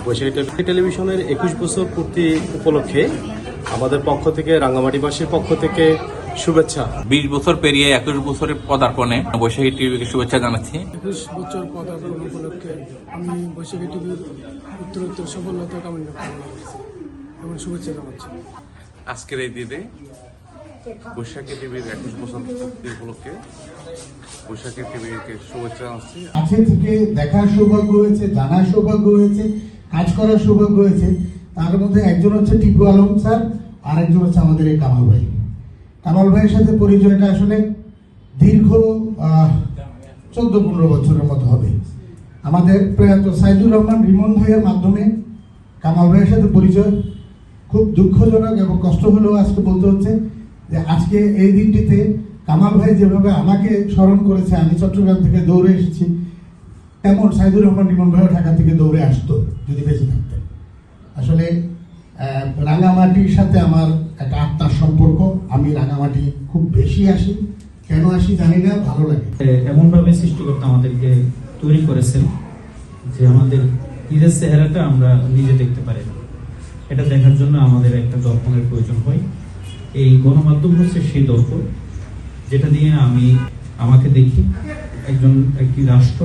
বৈশাখী টেলিভিশনের 21 বছর পূর্তি উপলক্ষে আমাদের পক্ষ থেকে, রাঙ্গামাটিবাসীর পক্ষ থেকে শুভেচ্ছা। 20 বছর পেরিয়ে 21 বছরের পদার্পণে বৈশাখী টিভিকে শুভেচ্ছা জানাচ্ছি। 21 বছর পদার্পণ উপলক্ষে আমি বৈশাখী টিভির উত্তরোত্তর সফলতা কামনা করছি এবং শুভেচ্ছা জানাচ্ছি। আজকের এই দিনে বৈশাখী টিভির 21 বছর পূর্তি উপলক্ষে বৈশাখী টিভিকে শুভেচ্ছা জানাচ্ছি। কাছে থেকে দেখার সৌভাগ্য হয়েছে, জানার সৌভাগ্য হয়েছে, কাজ করার সৌভাগ্য হয়েছে। তার মধ্যে একজন হচ্ছে টিপু আলম স্যার, আর একজন হচ্ছে আমাদের এই কামাল ভাই। কামাল ভাইয়ের সাথে পরিচয়টা আসলে দীর্ঘ 14-15 বছরের মতো হবে। আমাদের প্রয়াত সাইদুর রহমান রিমন ভাইয়ের মাধ্যমে কামাল ভাইয়ের সাথে পরিচয়। খুব দুঃখজনক এবং কষ্ট হলেও আজকে বলতে হচ্ছে যে আজকে এই দিনটিতে কামাল ভাই যেভাবে আমাকে স্মরণ করেছে, আমি চট্টগ্রাম থেকে দৌড়ে এসেছি, তেমন সাইদুর রহমান রিমন ভাইও ঢাকা থেকে দৌড়ে আসতো যদি বেঁচে থাকতেন। আসলে রাঙামাটির সাথে আমার একটা আত্মার সম্পর্ক। আমি রাঙামাটি খুব বেশি আসি, কেন আসি জানি না, ভালো লাগে। এমনভাবে সৃষ্টিকর্তা আমাদেরকে তৈরি করেছেন যে আমাদের ঈদের চেহারাটা আমরা নিজে দেখতে পারি না। এটা দেখার জন্য আমাদের একটা দর্পণের প্রয়োজন হয়। এই গণমাধ্যম হচ্ছে সেই দর্পণ যেটা দিয়ে আমি আমাকে দেখি একটি রাষ্ট্র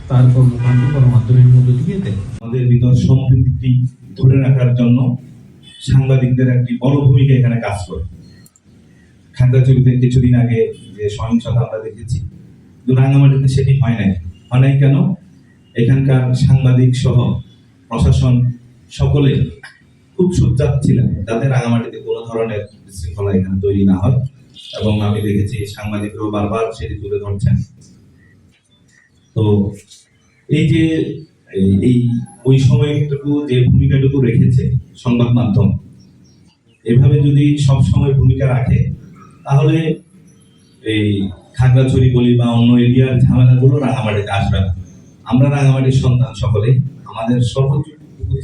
তার কর্মকাণ্ড গণমাধ্যমের মধ্য দিয়ে দেয়। আমাদের হৃদয় সম্প্রীতি ধরে রাখার জন্য সাংবাদিকদের একটি বড় ভূমিকা এখানে কাজ করে। খাগড়াছড়িতে কিছুদিন আগে যে সহিংসতা আমরা দেখেছি, কিন্তু রাঙ্গামাটিতে সেটি হয় নাই কেন? এখানকার সাংবাদিক সহ প্রশাসন সকলে খুব সুচার ছিলেন যাতে রাঙ্গামাটিতে কোনো ধরনের বিশৃঙ্খলা এখানে তৈরি না হয়, এবং আমি দেখেছি সাংবাদিকরাও বারবার সেটি তুলে ধরছেন। তো এই যে ওই সময়টুকু যে ভূমিকাটুকু রেখেছে সংবাদ মাধ্যম, এভাবে যদি সব সময় ভূমিকা রাখে তাহলে এই খাগড়াছড়ি বলি বা অন্য এরিয়ার ঝামেলাগুলো রাঙামাটিতে আসবে না। আমরা রাঙামাটির সন্তান সকলে, আমাদের সর্বোচ্চ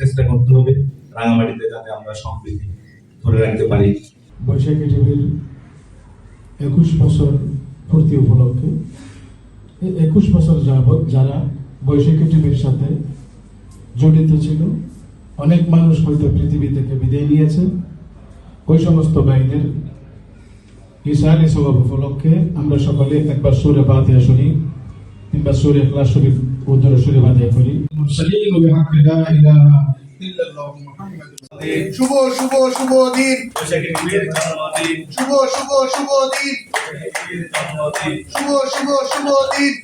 চেষ্টা করতে হবে রাঙামাটিতে যাতে আমরা সম্প্রীতি ধরে রাখতে পারি। বৈশাখী টিভির 21 বছর পূর্তি উপলক্ষে 21 বছর যাবৎ যারা বৈশাখী টিভির সাথে জড়িত ছিল, অনেক মানুষ হয়তো পৃথিবী থেকে বিদায় নিয়েছে। ওই সমস্ত ভাইদের ইসরায়েলি সওয়াব উপলক্ষে আমরা সকলে একবার সূরা ফাতিহা শুনি, কিংবা সূরা ইখলাস শরীফ উদ্ধার সূরা ফাতিহা করি। শুভ শুভ শুভ দিন, শুভ শুভ শুভ দিন, শুভ শুভ শুভ দিন।